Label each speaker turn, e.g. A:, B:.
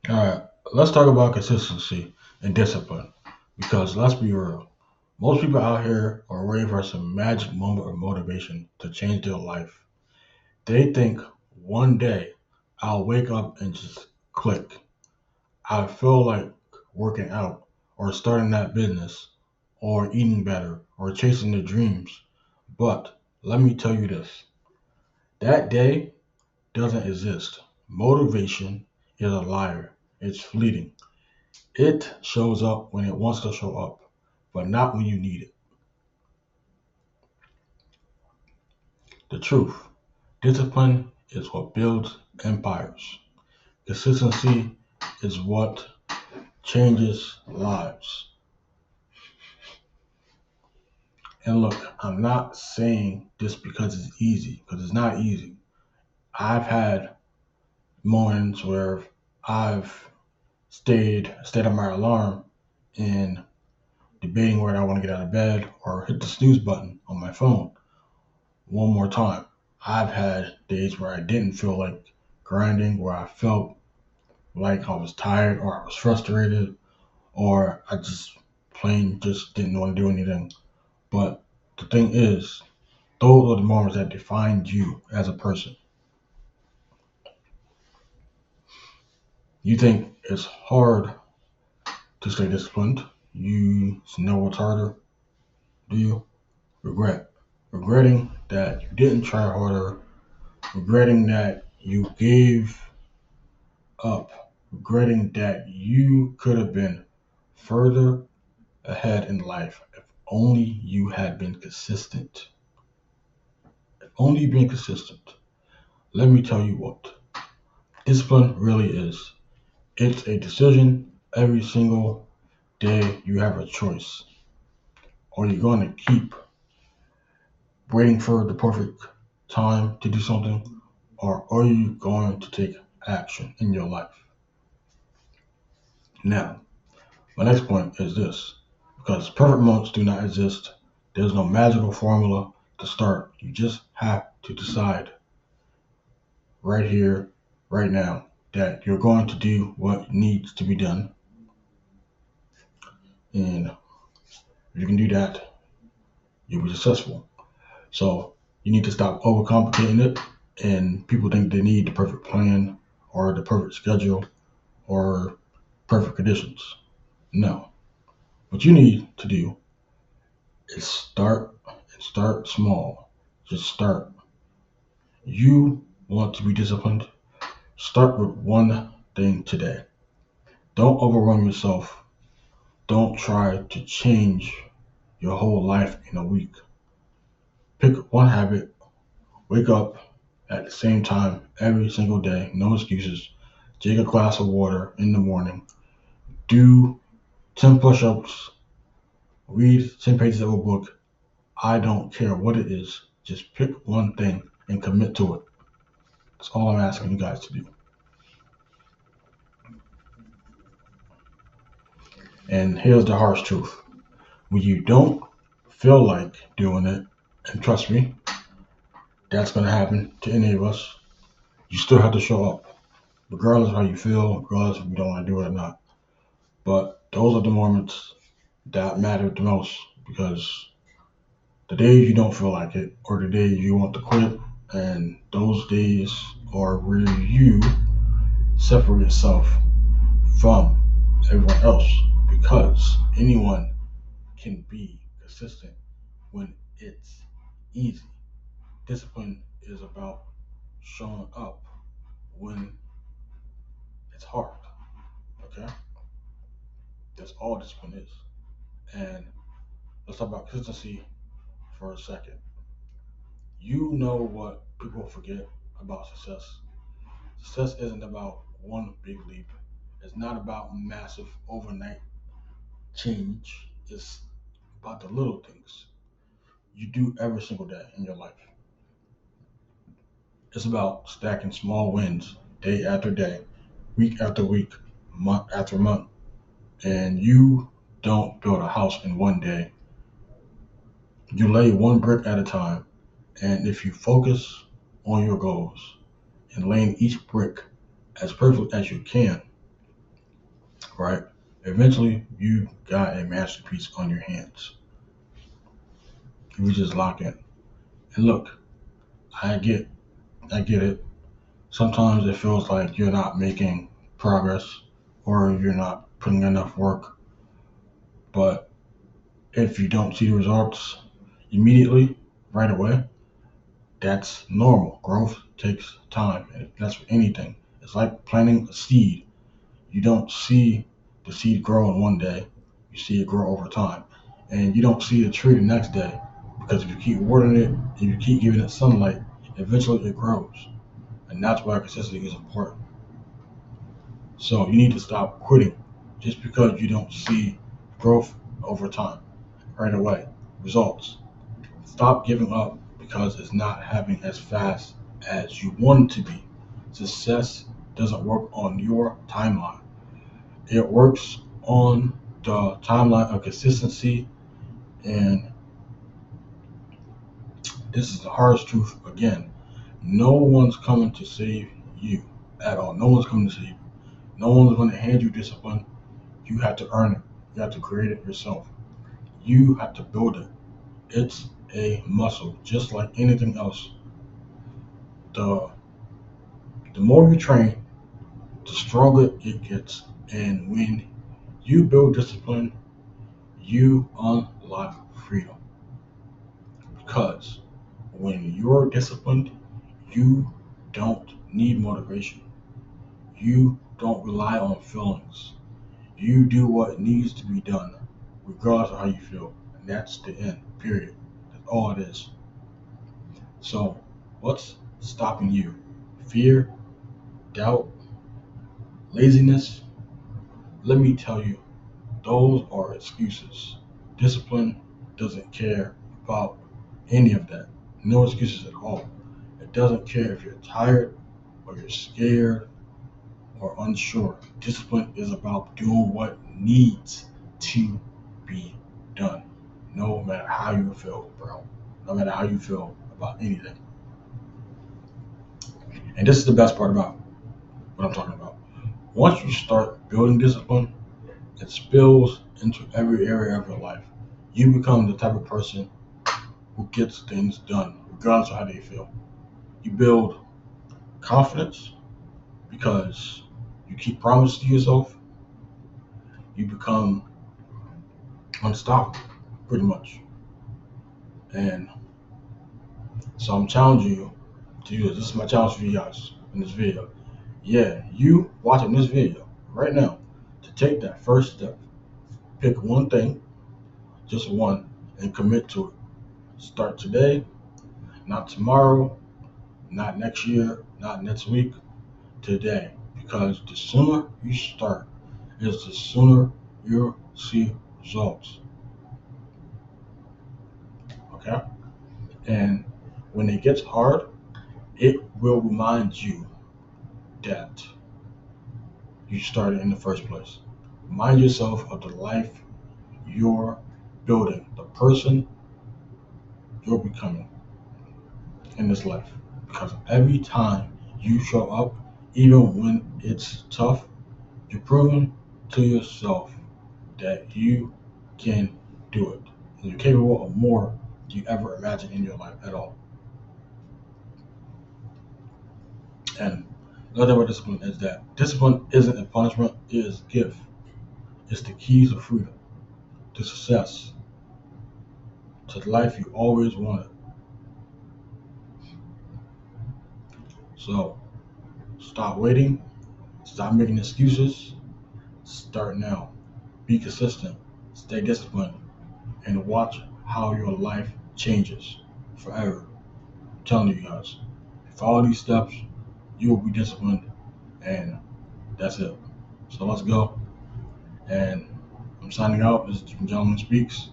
A: All right, let's talk about consistency and discipline. Because let's be real, most people out here are waiting for some magic moment of motivation to change their life. They think one day I'll wake up and just click. I feel like working out or starting that business or eating better or chasing their dreams. But let me tell you this, that day doesn't exist. Motivation is a liar, it's fleeting. It shows up when it wants to show up, but not when you need it. The truth, discipline is what builds empires. Consistency is what changes lives. And look, I'm not saying this because it's easy, because it's not easy. I've had moments where I've stayed on my alarm and debating whether I want to get out of bed or hit the snooze button on my phone one more time. I've had days where I didn't feel like grinding, where I felt like I was tired or I was frustrated or I just plain just didn't want to do anything. But the thing is, those are the moments that defined you as a person. You think it's hard to stay disciplined. You know it's harder, do you? Regret. Regretting that you didn't try harder, regretting that you gave up, regretting that you could have been further ahead in life if only you had been consistent. If only you'd been consistent. Let me tell you what discipline really is. It's a decision every single day you have a choice. Are you going to keep waiting for the perfect time to do something, or are you going to take action in your life? Now, my next point is this because perfect moments do not exist, there's no magical formula to start. You just have to decide right here, right now, that you're going to do what needs to be done. And if you can do that, you'll be successful. So you need to stop overcomplicating it. And people think they need the perfect plan or the perfect schedule or perfect conditions. No. What you need to do is start and start small. Just start. You want to be disciplined? Start with one thing today. Don't overwhelm yourself. Don't try to change your whole life in a week. Pick one habit, wake up at the same time every single day, no excuses. Take a glass of water in the morning. Do 10 push ups. Read 10 pages of a book. I don't care what it is. Just pick one thing and commit to it. That's all I'm asking you guys to do. And here's the harsh truth. When you don't feel like doing it, and trust me, that's going to happen to any of us, you still have to show up, regardless of how you feel, regardless if you don't want to do it or not. But those are the moments that matter the most because the days you don't feel like it, or the days you want to quit, and those days are where you separate yourself from everyone else because anyone can be consistent when it's easy. Discipline is about showing up when it's hard. Okay? That's all discipline is. And let's talk about consistency for a second. You know what people forget about success? Success isn't about one big leap. It's not about massive overnight change. It's about the little things you do every single day in your life. It's about stacking small wins day after day, week after week, month after month. And you don't build a house in one day. You lay one brick at a time. And if you focus on your goals and laying each brick as perfect as you can, right? Eventually, you got a masterpiece on your hands. If you just lock in. And look, I get, I get it. Sometimes it feels like you're not making progress or you're not putting enough work. But if you don't see the results immediately, right away, that's normal. Growth takes time, and that's for anything. It's like planting a seed. You don't see the seed grow in one day, you see it grow over time. And you don't see the tree the next day because if you keep watering it, if you keep giving it sunlight, eventually it grows. And that's why consistency is important. So you need to stop quitting just because you don't see growth over time, right away. Results. Stop giving up because it's not happening as fast as you want it to be. Success doesn't work on your timeline. It works on the timeline of consistency, and this is the hardest truth again. No one's coming to save you at all. No one's coming to save you. No one's going to hand you discipline. You have to earn it. You have to create it yourself. You have to build it. It's a muscle, just like anything else. The the more you train, the stronger it gets. And when you build discipline, you unlock freedom. Because when you're disciplined, you don't need motivation. You don't rely on feelings. You do what needs to be done, regardless of how you feel. And that's the end, period. That's all it is. So, what's stopping you? Fear, doubt, laziness? Let me tell you, those are excuses. Discipline doesn't care about any of that. No excuses at all. It doesn't care if you're tired or you're scared or unsure. Discipline is about doing what needs to be done, no matter how you feel, bro. No matter how you feel about anything. And this is the best part about what I'm talking about. Once you start building discipline, it spills into every area of your life. You become the type of person who gets things done, regardless of how they feel. You build confidence because you keep promises to yourself. You become unstoppable, pretty much. And so I'm challenging you to do this. This is my challenge for you guys in this video. Yeah, you watching this video right now to take that first step. Pick one thing, just one, and commit to it. Start today, not tomorrow, not next year, not next week, today. Because the sooner you start, is the sooner you'll see results. Okay? And when it gets hard, it will remind you that you started in the first place. Remind yourself of the life you're building, the person you're becoming in this life. Because every time you show up, even when it's tough, you're proving to yourself that you can do it. And you're capable of more than you ever imagined in your life at all. And another word discipline is that discipline isn't a punishment, it is a gift. It's the keys to freedom, to success, to the life you always wanted. So stop waiting, stop making excuses, start now. Be consistent, stay disciplined, and watch how your life changes forever. I'm telling you guys, follow these steps, you will be disciplined, and that's it. So let's go. And I'm signing out. This is Gentleman Speaks.